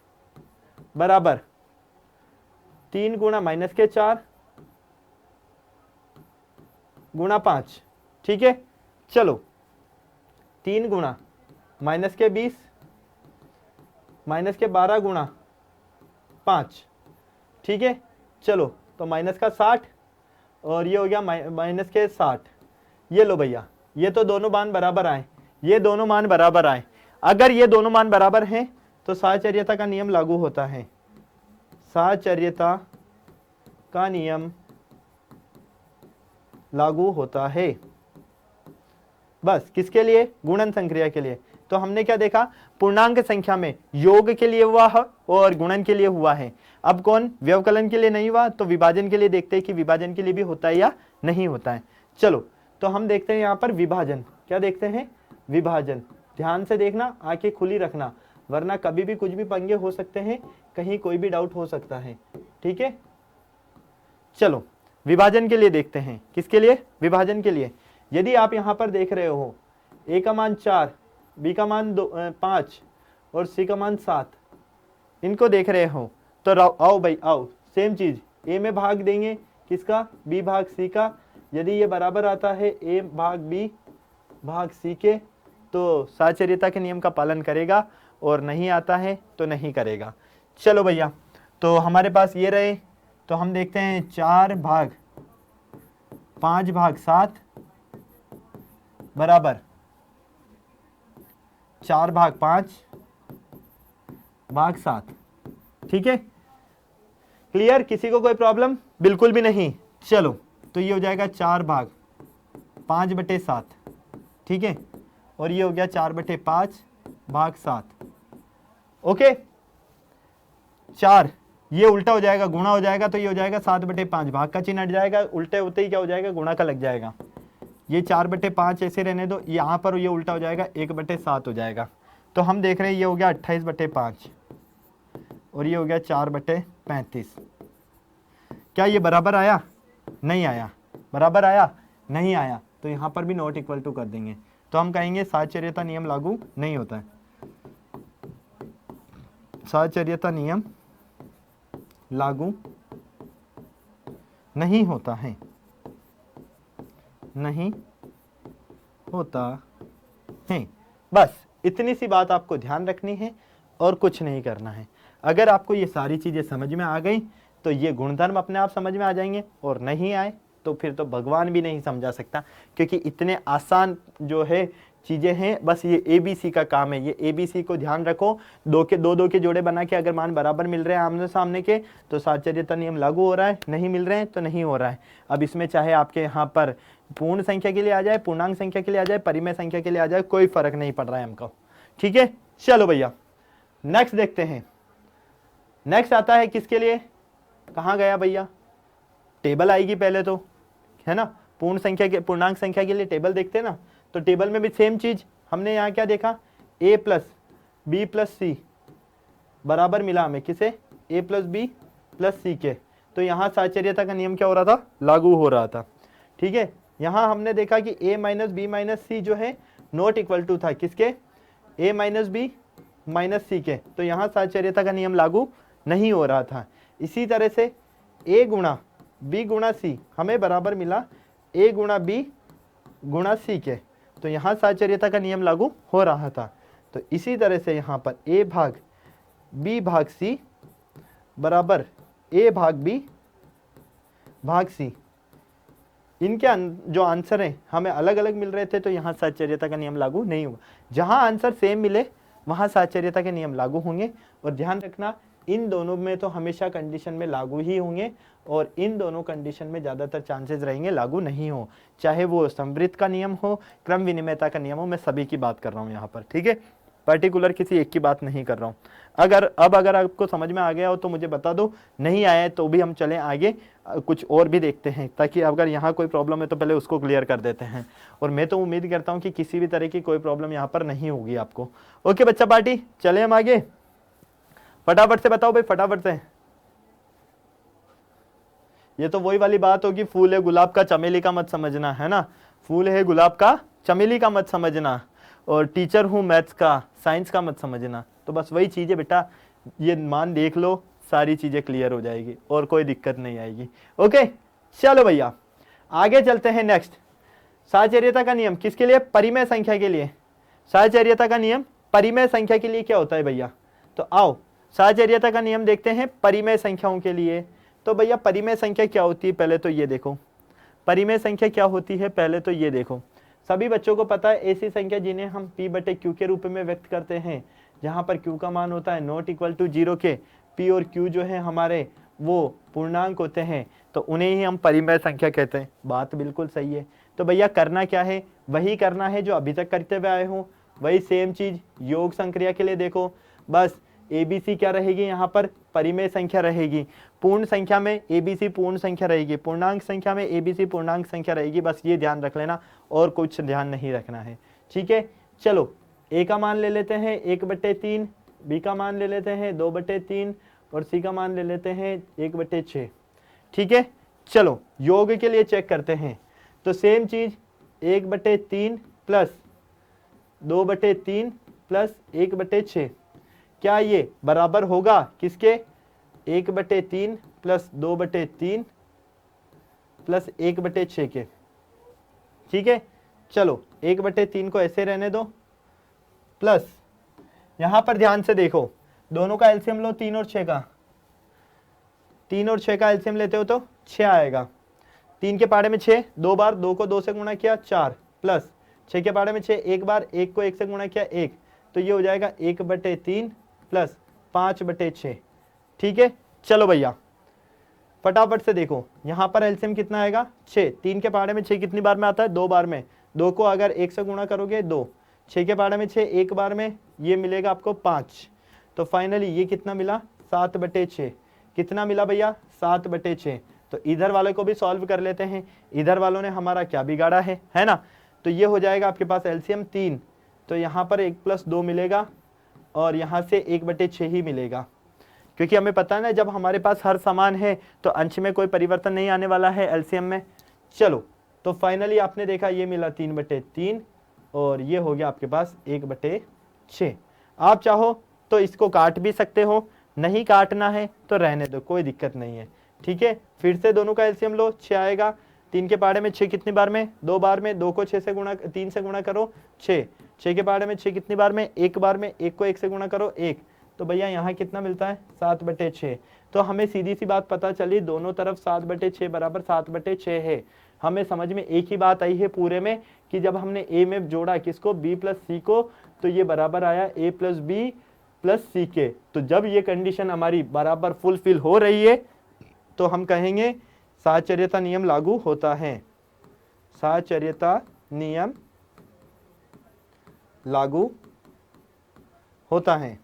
Speaker 1: बराबर 3 गुणा -4 गुणा 5, ठीक है। चलो, 3 गुणा -20 -12 गुणा 5, ठीक है। चलो, तो -60 और ये हो गया -60। ये लो भैया, ये तो दोनों मान बराबर आए, ये दोनों मान बराबर आए। अगर ये दोनों मान बराबर हैं तो साहचर्यता का नियम लागू होता है। साहचर्यता का नियम लागू होता है। बस किसके लिए? गुणन संक्रिया के लिए। तो हमने क्या देखा? पूर्णांक संख्या में योग के लिए हुआ है और गुणन के लिए हुआ है। अब कौन? व्यवकलन के लिए नहीं हुआ, तो विभाजन के लिए देखते हैं कि विभाजन के लिए भी होता है या नहीं होता है। चलो, तो हम देखते हैं यहाँ पर विभाजन। क्या देखते हैं? विभाजन। ध्यान से देखना, आंखें खुली रखना, वरना कभी भी कुछ भी पंगे हो सकते हैं, कहीं कोई भी डाउट हो सकता है, ठीक है। चलो, विभाजन के लिए देखते हैं। किसके लिए? विभाजन के लिए। यदि आप यहाँ पर देख रहे हो A का मान 4, B का मान 5 और C का मान 7, इनको देख रहे हो, तो आओ भाई आओ, सेम चीज A में भाग देंगे किसका? B भाग C का। यदि ये बराबर आता है A भाग B भाग C के, तो साहचर्यता के नियम का पालन करेगा, और नहीं आता है तो नहीं करेगा। चलो भैया, तो हमारे पास ये रहे, तो हम देखते हैं 4 भाग 5 भाग 7 बराबर 4 भाग 5 भाग 7, ठीक है। क्लियर? किसी को कोई प्रॉब्लम? बिल्कुल भी नहीं। चलो, तो ये हो जाएगा 4 भाग 5/7, ठीक है, और ये हो गया 4/5 भाग 7। ओके, 4 ये उल्टा हो जाएगा, गुणा हो जाएगा, तो ये हो जाएगा 7/5, भाग का चिन्ह हट जाएगा, उल्टे होते ही क्या हो जाएगा? गुणा का लग जाएगा। ये 4/5 ऐसे रहने दो, यहाँ पर ये उल्टा हो जाएगा, 1/7 हो जाएगा। तो हम देख रहे हैं ये हो गया 28/5 और ये हो गया 4/35। क्या ये बराबर आया? नहीं आया। बराबर आया? नहीं आया। तो यहाँ पर भी नॉट इक्वल टू कर देंगे, तो हम कहेंगे साहचर्यता नियम लागू नहीं होता है। साहचर्यता नियम लागू नहीं होता है, नहीं होता है। बस इतनी सी बात आपको ध्यान रखनी है और कुछ नहीं करना है। अगर आपको ये सारी चीजें समझ में आ गई तो ये गुणधर्म अपने आप समझ में आ जाएंगे, और नहीं आए तो फिर तो भगवान भी नहीं समझा सकता, क्योंकि इतने आसान जो है चीजें हैं। बस ये ABC का काम है। ये ABC को ध्यान रखो, दो के जोड़े बना के अगर मान बराबर मिल रहे हैं आमने सामने के, तो साहचर्यता नियम लागू हो रहा है, नहीं मिल रहे हैं तो नहीं हो रहा है। अब इसमें चाहे आपके यहाँ पर पूर्ण संख्या के लिए आ जाए, पूर्णांक संख्या के लिए आ जाए, परिमेय संख्या के लिए आ जाए, कोई फर्क नहीं पड़ रहा है हमको, ठीक है। चलो भैया, नेक्स्ट देखते हैं। नेक्स्ट आता है किसके लिए? कहाँ गया भैया? टेबल आएगी पहले तो, है ना। पूर्ण संख्या के, पूर्णांक संख्या के लिए टेबल देखते हैं ना, तो टेबल में भी सेम चीज हमने यहाँ क्या देखा? A + B + C बराबर मिला हमें किसे? A + B + C के। तो यहाँ साहचर्यता का नियम क्या हो रहा था? लागू हो रहा था, ठीक है। यहाँ हमने देखा कि A - B - C जो है नॉट इक्वल टू था किसके? A - B - C के। तो यहाँ साहचर्यता का नियम लागू नहीं हो रहा था। इसी तरह से A गुणा B गुणा C हमें बराबर मिला A गुणा B गुणा सी के, तो यहाँ साहचर्यता का नियम लागू हो रहा था। तो इसी तरह से यहाँ पर a भाग b भाग c बराबर a भाग b भाग c, इनके जो आंसर हैं हमें अलग अलग मिल रहे थे, तो यहाँ साहचर्यता का नियम लागू नहीं होगा। जहाँ आंसर सेम मिले वहाँ साहचर्यता के नियम लागू होंगे। और ध्यान रखना, इन दोनों में तो हमेशा कंडीशन में लागू ही होंगे, और इन दोनों कंडीशन में ज़्यादातर चांसेस रहेंगे लागू नहीं हो, चाहे वो समवृत्त का नियम हो, क्रम विनिमयता का नियम हो। मैं सभी की बात कर रहा हूँ यहाँ पर, ठीक है, पर्टिकुलर किसी एक की बात नहीं कर रहा हूँ। अगर आपको समझ में आ गया हो तो मुझे बता दो, नहीं आया तो भी हम चलें आगे, कुछ और भी देखते हैं, ताकि अगर यहाँ कोई प्रॉब्लम है तो पहले उसको क्लियर कर देते हैं। और मैं तो उम्मीद करता हूँ कि किसी भी तरह की कोई प्रॉब्लम यहाँ पर नहीं होगी आपको। ओके बच्चा पार्टी, चले हम आगे, फटाफट से बताओ भाई, फटाफट से। ये तो वही वाली बात होगी, फूल है गुलाब का चमेली का मत समझना, है ना, फूल है गुलाब का चमेली का मत समझना, और टीचर हूं मैथ्स का साइंस का मत समझना। तो बस वही चीज़ है बेटा, ये मान देख लो, सारी चीज़ें क्लियर हो जाएगी और कोई दिक्कत नहीं आएगी। ओके चलो भैया आगे चलते हैं। नेक्स्ट, साहचर्यता का नियम किसके लिए? परिमेय संख्या के लिए। साहचर्यता का नियम परिमेय संख्या के लिए क्या होता है भैया? तो आओ साहचर्यता का नियम देखते हैं परिमेय संख्याओं के लिए। तो भैया परिमेय संख्या क्या होती है, पहले तो ये देखो, परिमेय संख्या क्या होती है, पहले तो ये देखो। सभी बच्चों को पता है ऐसी संख्या जिन्हें हम p/q के रूप में व्यक्त करते हैं, जहां पर q का मान होता है नॉट इक्वल टू 0 के, p और q जो है हमारे वो पूर्णांक होते हैं, तो उन्हें ही हम परिमेय संख्या कहते हैं। बात बिल्कुल सही है। तो भैया करना क्या है, वही करना है जो अभी तक करते हुए आए हो, वही सेम चीज योग संक्रिया के लिए देखो। बस ABC क्या रहेगी, यहाँ पर परिमेय संख्या रहेगी। पूर्ण संख्या में ABC पूर्ण संख्या रहेगी, पूर्णांक संख्या में ABC पूर्णांक संख्या रहेगी। बस ये ध्यान रख लेना और कुछ ध्यान नहीं रखना है, ठीक है। चलो A का मान ले लेते हैं 1/3, B का मान ले लेते हैं 2/3 और C का मान ले लेते हैं 1/6, ठीक है। चलो योग के लिए चेक करते हैं, तो सेम चीज 1/3 प्लस 2/3 प्लस 1/6, क्या ये बराबर होगा किसके? 1/3 प्लस 2/3 प्लस 1/6 के, ठीक है। चलो 1/3 को ऐसे रहने दो, प्लस यहां पर ध्यान से देखो, दोनों का एलसीएम लो, 3 और 6 का, 3 और 6 का एलसीएम लेते हो तो 6 आएगा। 3 के पाड़े में 6 दो बार, 2 को 2 से गुणा किया 4, प्लस 6 के पाड़े में 6 एक बार, 1 को 1 से गुणा किया 1, तो ये हो जाएगा 1/3 प्लस 5/6, ठीक है। चलो भैया फटाफट से देखो, यहाँ पर एलसीएम कितना आएगा 6, 3 के पाड़े में 6 कितनी बार में आता है? 2 बार में। 2 को अगर 1 से गुणा करोगे 2, 6 के पाड़े में 6 एक बार में, ये मिलेगा आपको 5। तो फाइनली ये कितना मिला? 7/6। कितना मिला भैया? 7/6। तो इधर वाले को भी सॉल्व कर लेते हैं, इधर वालों ने हमारा क्या बिगाड़ा है ना। तो ये हो जाएगा आपके पास एलसीएम 3, तो यहाँ पर 1 + 2 मिलेगा और यहाँ से 1/6 ही मिलेगा, क्योंकि हमें पता है ना जब हमारे पास हर समान है तो अंश में कोई परिवर्तन नहीं आने वाला है एलसीएम में। चलो तो फाइनली आपने देखा ये मिला 3/3 और ये हो गया आपके पास 1/6। आप चाहो तो इसको काट भी सकते हो, नहीं काटना है तो रहने दो, कोई दिक्कत नहीं है, ठीक है। फिर से दोनों का एलसीएम लो, 6 आएगा। 3 के पाड़े में 6 कितनी बार में? 2 बार में। 2 को 3 से गुणा करो 6, 6 के पाड़े में 6 कितनी बार में? 1 बार में। 1 को 1 से गुणा करो 1, तो भैया यहाँ कितना मिलता है? 7/6। तो हमें सीधी सी बात पता चली, दोनों तरफ 7/6 बराबर 7/6 है। हमें समझ में एक ही बात आई है पूरे में कि जब हमने ए में जोड़ा किसको? B + C को, तो ये बराबर आया A + B + C के। तो जब ये कंडीशन हमारी बराबर फुलफिल हो रही है तो हम कहेंगे साहचर्यता नियम लागू होता है, साहचर्यता नियम लागू होता है,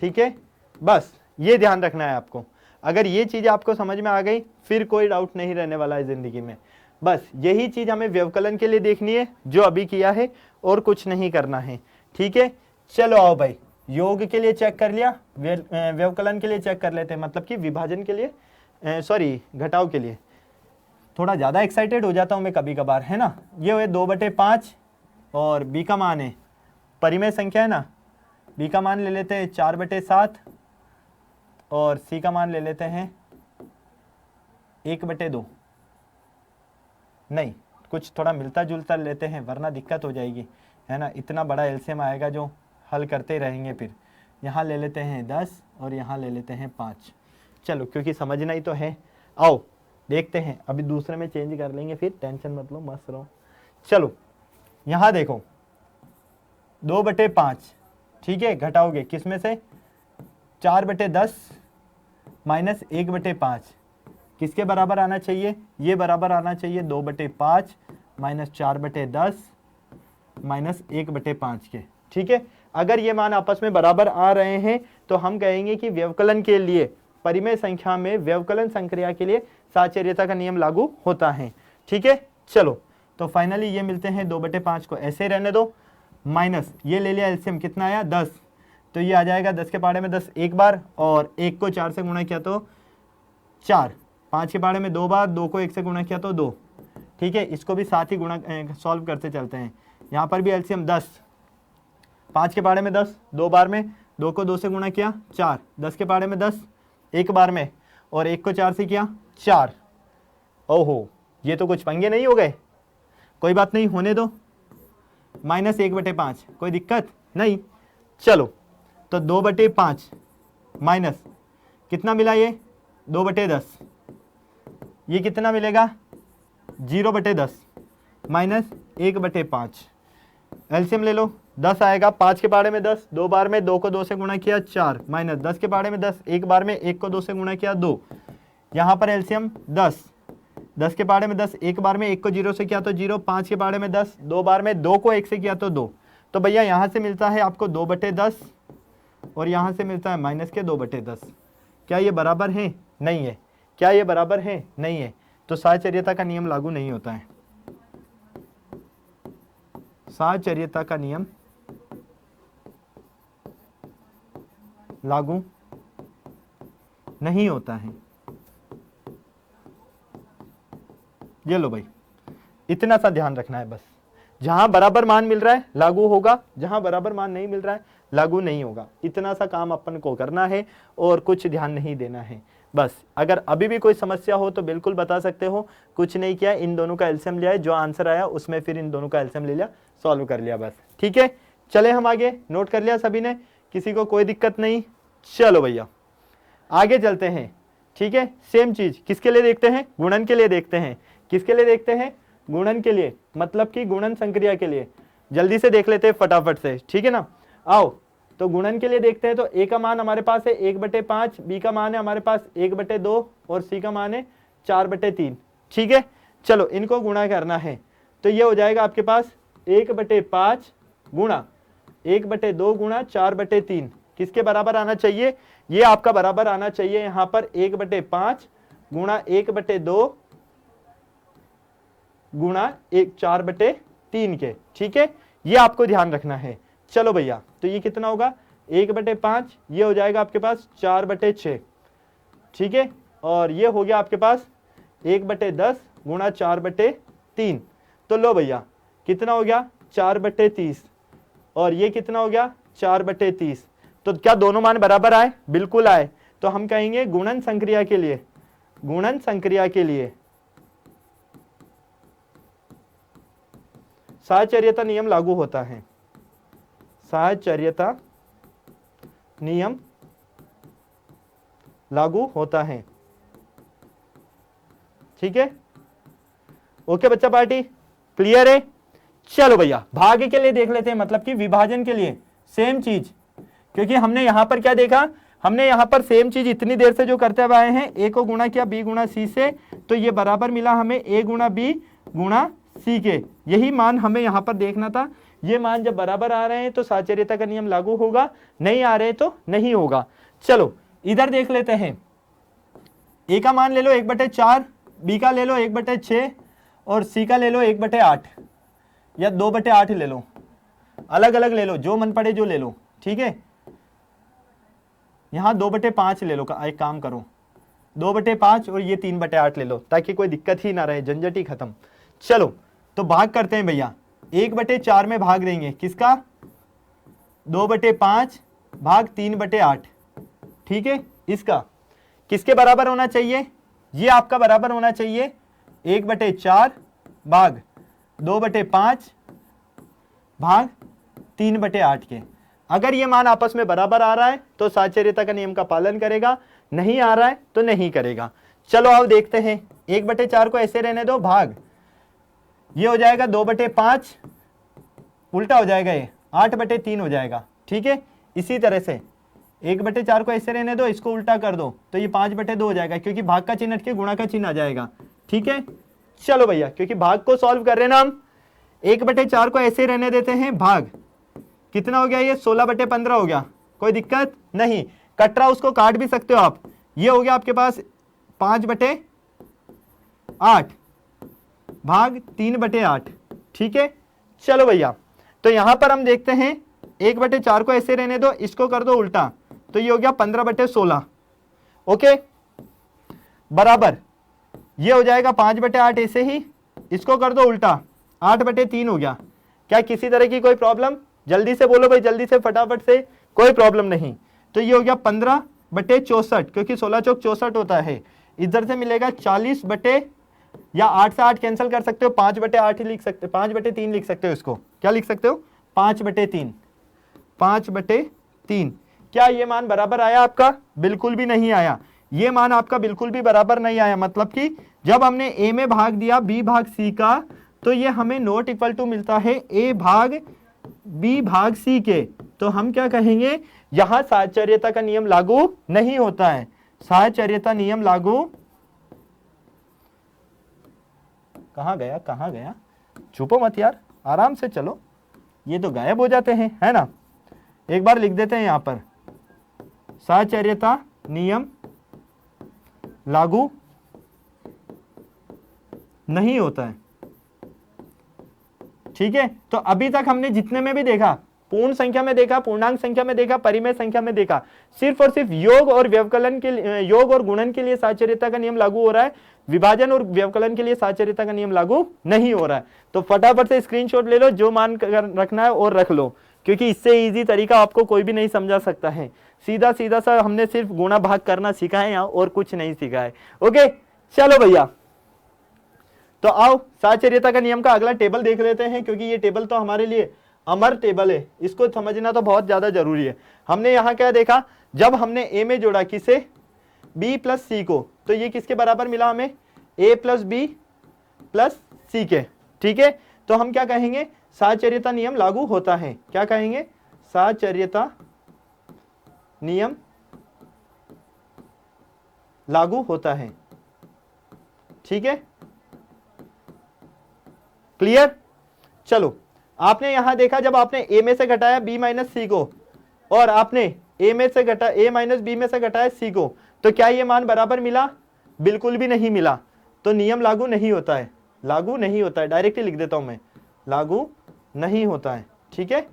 Speaker 1: ठीक है। बस ये ध्यान रखना है आपको। अगर ये चीज आपको समझ में आ गई फिर कोई डाउट नहीं रहने वाला है जिंदगी में। बस यही चीज हमें व्यवकलन के लिए देखनी है जो अभी किया है, और कुछ नहीं करना है, ठीक है। चलो आओ भाई, योग के लिए चेक कर लिया, व्यवकलन के लिए चेक कर लेते हैं, मतलब कि विभाजन के लिए, सॉरी घटाव के लिए। थोड़ा ज़्यादा एक्साइटेड हो जाता हूँ मैं कभी कभार, है ना। ये हुए 2/5 और B का मान है परिमेय संख्या है ना, B का मान ले लेते हैं 4/7 और C का मान ले लेते हैं 1/2। नहीं कुछ थोड़ा मिलता जुलता लेते हैं वरना दिक्कत हो जाएगी, है ना। इतना बड़ा एलसीएम आएगा जो हल करते रहेंगे। फिर यहाँ ले लेते हैं 10 और यहाँ ले लेते हैं 5। चलो क्योंकि समझना ही तो है, आओ देखते हैं। अभी दूसरे में चेंज कर लेंगे, फिर टेंशन मत लो, मस्त रहो। चलो यहाँ देखो 2/5, ठीक है, घटाओगे किस में से, 4/10 माइनस 1/5 किसके बराबर आना चाहिए, ये बराबर आना चाहिए 2/5 माइनस 4/10 माइनस 1/5 के, ठीक है। अगर ये मान आपस में बराबर आ रहे हैं तो हम कहेंगे कि व्यवकलन के लिए, परिमेय संख्या में व्यवकलन संक्रिया के लिए साहचर्यता का नियम लागू होता है, ठीक है। चलो तो फाइनली ये मिलते हैं 2/5 को ऐसे रहने दो, माइनस ये ले लिया एलसीएम, कितना आया 10, तो ये आ जाएगा 10 के पाड़े में 10 एक बार, और 1 को 4 से गुणा किया तो 4, 5 के पाड़े में 2 बार, 2 को 1 से गुणा किया तो 2, ठीक है। इसको भी साथ ही गुणा सॉल्व करते चलते हैं। यहाँ पर भी एलसीएम 10, 5 के पाड़े में 10 2 बार में, 2 को 2 से गुणा किया 4, 10 के पाड़े में 10 एक बार में, और 1 को 4 से किया 4। ओहो ये तो कुछ पंगे नहीं हो गए, कोई बात नहीं, होने दो। माइनस 1/5 कोई दिक्कत नहीं। चलो तो 2/5 माइनस कितना मिला, ये 2/10, ये कितना मिलेगा 0/10 माइनस 1/5। एलसीएम ले लो, 10 आएगा, 5 के पाड़े में 10 2 बार में, 2 को 2 से गुणा किया 4, माइनस 10 के पाड़े में 10 एक बार में, 1 को 2 से गुणा किया 2। यहाँ पर एलसीएम 10, 10 के पाड़े में 10 एक बार में, 1 को 0 से किया तो 0, 5 के पाड़े में 10 2 बार में, 2 को 1 से किया तो 2। तो भैया यहाँ से मिलता है आपको 2/10 और यहाँ से मिलता है माइनस के 2/10। क्या ये बराबर है, नहीं है। क्या ये बराबर है, नहीं है। तो साहचर्यता का नियम लागू नहीं होता है, साहचर्यता का नियम लागू नहीं होता है। ये लो भाई, इतना सा ध्यान रखना है बस। जहां बराबर मान मिल रहा है लागू होगा, जहां बराबर मान नहीं मिल रहा है लागू नहीं होगा। इतना सा काम अपन को करना है और कुछ ध्यान नहीं देना है बस। अगर अभी भी कोई समस्या हो तो बिल्कुल बता सकते हो। कुछ नहीं किया, इन दोनों का एलसीएम लिया है, जो आंसर आया उसमें फिर इन दोनों का एलसीएम ले लिया, सॉल्व कर लिया बस, ठीक है। चले हम आगे, नोट कर लिया सभी ने, किसी को कोई दिक्कत नहीं। चलो भैया आगे चलते हैं, ठीक है। सेम चीज किसके लिए देखते हैं, गुणन के लिए देखते हैं। किसके लिए देखते हैं, गुणन के लिए, मतलब कि गुणन संक्रिया के लिए। जल्दी से देख लेते हैं फटाफट से, ठीक है ना। आओ तो गुणन के लिए देखते हैं। तो ए का मान हमारे पास है 1/5, बी का मान है हमारे पास 1/2 और सी का मान है 4/3, ठीक है। चलो इनको गुणा करना है तो ये हो जाएगा आपके पास 1/5 गुणा 1/2 गुणा 4/3 किसके बराबर आना चाहिए, ये आपका बराबर आना चाहिए यहाँ पर 1/5 गुणा 1/2 गुणा 4/3 के, ठीक है। ये आपको ध्यान रखना है। चलो भैया तो ये कितना होगा 1/5, ये हो जाएगा आपके पास 4/6, ठीक है। और ये हो गया आपके पास 1/10 गुणा 4/3। तो लो भैया कितना हो गया 4/30, और ये कितना हो गया 4/30। तो क्या दोनों मान बराबर आए, बिल्कुल आए। तो हम कहेंगे गुणन संक्रिया के लिए, गुणन संक्रिया के लिए साहचर्यता नियम लागू होता है, साहचर्यता नियम लागू होता है, ठीक है। ओके बच्चा पार्टी, क्लियर है। चलो भैया भाग के लिए देख लेते हैं, मतलब कि विभाजन के लिए सेम चीज, क्योंकि हमने यहां पर क्या देखा, हमने यहां पर सेम चीज इतनी देर से जो करते हुए आए हैं, ए को गुणा किया बी गुणा सी से, तो ये बराबर मिला हमें ए गुणा बी गुणा सी के। यही मान हमें यहां पर देखना था। ये मान जब बराबर आ रहे हैं तो साहचर्यता का नियम लागू होगा, नहीं आ रहे तो नहीं होगा। चलो इधर देख लेते हैं, ए का मान ले लो 1/4, बी का ले लो 1/6 और सी का ले लो 1/8 या 2/8 ले लो, अलग अलग ले लो, जो मन पड़े जो ले लो, ठीक है। यहां 2/5 ले लो, एक काम करो 2/5 और ये 3/8 ले लो, ताकि कोई दिक्कत ही ना रहे, झंझट ही खत्म। चलो तो भाग करते हैं भैया, 1/4 में भाग देंगे किसका, 2/5 भाग 3/8, ठीक है। इसका किसके बराबर होना चाहिए, ये आपका बराबर होना चाहिए 1/4 भाग 2/5 भाग 3/8 के। अगर ये मान आपस में बराबर आ रहा है तो साहचर्यता का नियम का पालन करेगा, नहीं आ रहा है तो नहीं करेगा। चलो अब देखते हैं, 1/4 को ऐसे रहने दो, भाग ये हो जाएगा 2/5, उल्टा हो जाएगा, ये 8/3 हो जाएगा। ठीक है, इसी तरह से 1/4 को ऐसे रहने दो, इसको उल्टा कर दो तो ये 5/2 हो जाएगा, क्योंकि भाग का चिन्ह हट के गुणा का चिन्ह आ जाएगा। ठीक है, चलो भैया, क्योंकि भाग को सॉल्व कर रहे हैं ना हम, 1/4 को ऐसे रहने देते हैं, भाग कितना हो गया, ये 16/15 हो गया, कोई दिक्कत नहीं। कटरा उसको काट भी सकते हो आप, ये हो गया आपके पास 5/8 भाग 3/8। ठीक है, चलो भैया, तो यहां पर हम देखते हैं 1/4 को ऐसे रहने दो, इसको कर दो उल्टा, तो ये हो गया 15/16। ओके, बराबर ये हो जाएगा 5/8, ऐसे ही इसको कर दो उल्टा, 8/3 हो गया। क्या किसी तरह की कोई प्रॉब्लम? जल्दी से बोलो भाई, जल्दी से फटाफट से, कोई प्रॉब्लम नहीं। तो ये हो गया 15/64, क्योंकि 16 चौक 64 होता है। इधर से मिलेगा 40 बटे, या 8 से 8 कैंसिल कर सकते हो, 5/8 ही लिख सकते हो, 5/3 लिख सकते हो। इसको क्या लिख सकते हो, 5/3, 5/3। क्या ये मान बराबर आया आपका? बिल्कुल भी नहीं आया, ये मान आपका बिल्कुल भी बराबर नहीं आया। मतलब कि जब हमने ए में भाग दिया बी भाग सी का, तो ये हमें नॉट इक्वल टू मिलता है ए भाग बी भाग सी के। तो हम क्या कहेंगे, यहां साहचर्यता का नियम लागू नहीं होता है। साहचर्यता नियम लागू, कहां गया कहां गया, छुपो मत यार, आराम से चलो, ये तो गायब हो जाते हैं, है ना। एक बार लिख देते हैं यहां पर, साहचर्यता नियम लागू नहीं होता है। ठीक है, तो अभी तक हमने जितने में भी देखा, पूर्ण संख्या में देखा, पूर्णांक संख्या में देखा, परिमेय संख्या में देखा, सिर्फ और सिर्फ योग और व्यवकलन के लिए, योग और गुणन के लिए साहचर्यता का नियम लागू हो रहा है, विभाजन और व्यवकलन के लिए साहचर्यता का नियम लागू नहीं हो रहा है। तो फटाफट से स्क्रीनशॉट ले लो, जो मान रखना है और रख लो, क्योंकि इससे इजी तरीका आपको कोई भी नहीं समझा सकता है। सीधा सीधा सा हमने सिर्फ गुणा भाग करना सीखा है यहाँ, और कुछ नहीं सीखा है। ओके, चलो भैया, तो आओ साहचर्यता का नियम का अगला टेबल देख लेते हैं, क्योंकि ये टेबल तो हमारे लिए अमर टेबल है, इसको समझना तो बहुत ज्यादा जरूरी है। हमने यहाँ क्या देखा, जब हमने ए में जोड़ा किसे, बी प्लस सी को, तो ये किसके बराबर मिला हमें, ए प्लस बी प्लस सी के। ठीक है, तो हम क्या कहेंगे, साहचर्यता नियम लागू होता है। क्या कहेंगे, साहचर्यता नियम लागू होता है। ठीक है, क्लियर। चलो, आपने यहां देखा, जब आपने ए में से घटाया बी माइनस सी को, और आपने ए में से घटा ए माइनस बी में से घटाया सी को, तो क्या ये मान बराबर मिला? बिल्कुल भी नहीं मिला, तो नियम लागू नहीं होता है। लागू नहीं होता है, डायरेक्टली लिख देता हूं मैं, लागू नहीं होता है। ठीक है,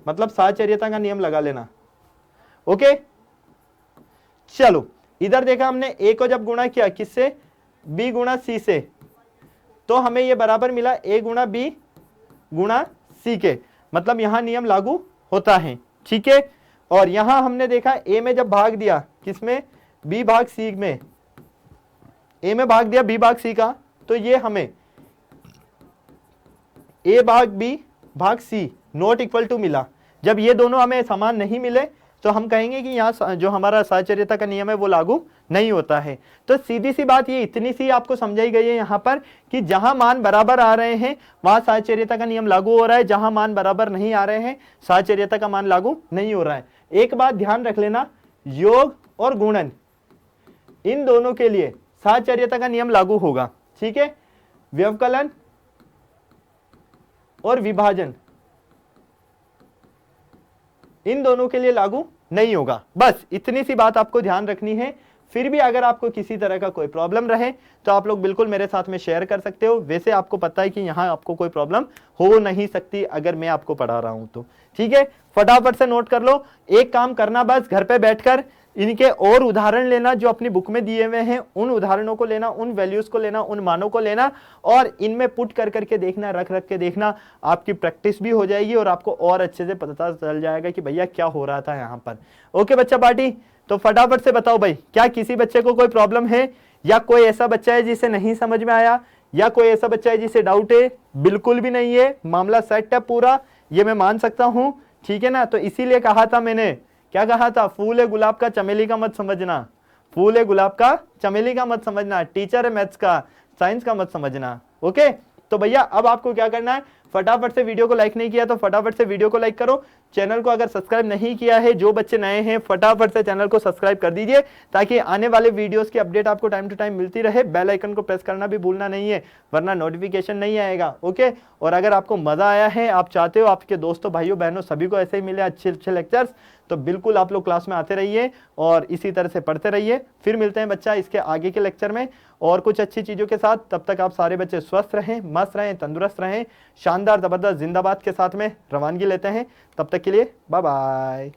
Speaker 1: मतलब साहचर्यता का नियम लगा लेना। ओके, चलो, इधर देखा हमने ए को जब गुणा किया किससे, बी गुणा सी से, तो हमें ये बराबर मिला ए गुणा बी गुणा सी के, मतलब यहां नियम लागू होता है। ठीक है, और यहां हमने देखा ए में जब भाग दिया किसमें, बी भाग सी में, ए में भाग दिया बी भाग सी का, तो ये हमें ए भाग बी भाग सी नॉट इक्वल टू मिला। जब ये दोनों हमें समान नहीं मिले, तो हम कहेंगे कि यहाँ जो हमारा साहचर्यता का नियम है वो लागू नहीं होता है। तो सीधी सी बात ये इतनी सी आपको समझाई गई है यहाँ पर, कि जहां मान बराबर आ रहे हैं वहां साहचर्यता का नियम लागू हो रहा है, जहां मान बराबर नहीं आ रहे हैं साहचर्यता का मान लागू नहीं हो रहा है। एक बात ध्यान रख लेना, योग और गुणन इन दोनों के लिए साहचर्यता का नियम लागू होगा। ठीक है, व्यवकलन और विभाजन इन दोनों के लिए लागू नहीं होगा। बस इतनी सी बात आपको ध्यान रखनी है। फिर भी अगर आपको किसी तरह का कोई प्रॉब्लम रहे तो आप लोग बिल्कुल मेरे साथ में शेयर कर सकते हो। वैसे आपको पता है कि यहाँ आपको कोई प्रॉब्लम हो नहीं सकती अगर मैं आपको पढ़ा रहा हूं तो। ठीक है, फटाफट से नोट कर लो। एक काम करना, बस घर पे बैठकर इनके और उदाहरण लेना जो अपनी बुक में दिए हुए हैं, उन उदाहरणों को लेना, उन वैल्यूज को लेना, उन मानों को लेना और इनमें पुट कर करके देखना, रख रख के देखना। आपकी प्रैक्टिस भी हो जाएगी और आपको और अच्छे से पता चल जाएगा कि भैया क्या हो रहा था यहाँ पर। ओके बच्चा पार्टी, तो फटाफट से बताओ भाई, क्या किसी बच्चे को कोई प्रॉब्लम है या कोई ऐसा बच्चा है जिसे नहीं समझ में आया या कोई ऐसा बच्चा है जिसे डाउट है? बिल्कुल भी नहीं है, मामला सेट है पूरा, ये मैं मान सकता हूं, ठीक है ना। तो इसीलिए कहा था मैंने, क्या कहा था? फूल है गुलाब का चमेली का मत समझना, फूल है गुलाब का चमेली का मत समझना, टीचर है मैथ्स का साइंस का मत समझना। ओके, तो भैया अब आपको क्या करना है, फटाफट से वीडियो को लाइक नहीं किया तो फटाफट से वीडियो को लाइक करो। चैनल को अगर सब्सक्राइब नहीं किया है, जो बच्चे नए हैं फटाफट से चैनल को सब्सक्राइब कर दीजिए, ताकि आने वाले वीडियोस की अपडेट आपको टाइम टू टाइम मिलती रहे। बेल आइकन को प्रेस करना भी भूलना नहीं है, वरना नोटिफिकेशन नहीं आएगा। ओके, और अगर आपको मजा आया है, आप चाहते हो आपके दोस्तों भाइयों बहनों सभी को ऐसे ही मिले अच्छे अच्छे लेक्चर्स, तो बिल्कुल आप लोग क्लास में आते रहिए और इसी तरह से पढ़ते रहिए। फिर मिलते हैं बच्चा इसके आगे के लेक्चर में और कुछ अच्छी चीजों के साथ। तब तक आप सारे बच्चे स्वस्थ रहें, मस्त रहें, तंदुरुस्त रहें, शानदार जबरदस्त जिंदाबाद के साथ में रवानगी लेते हैं। तब तक के लिए बाय बाय।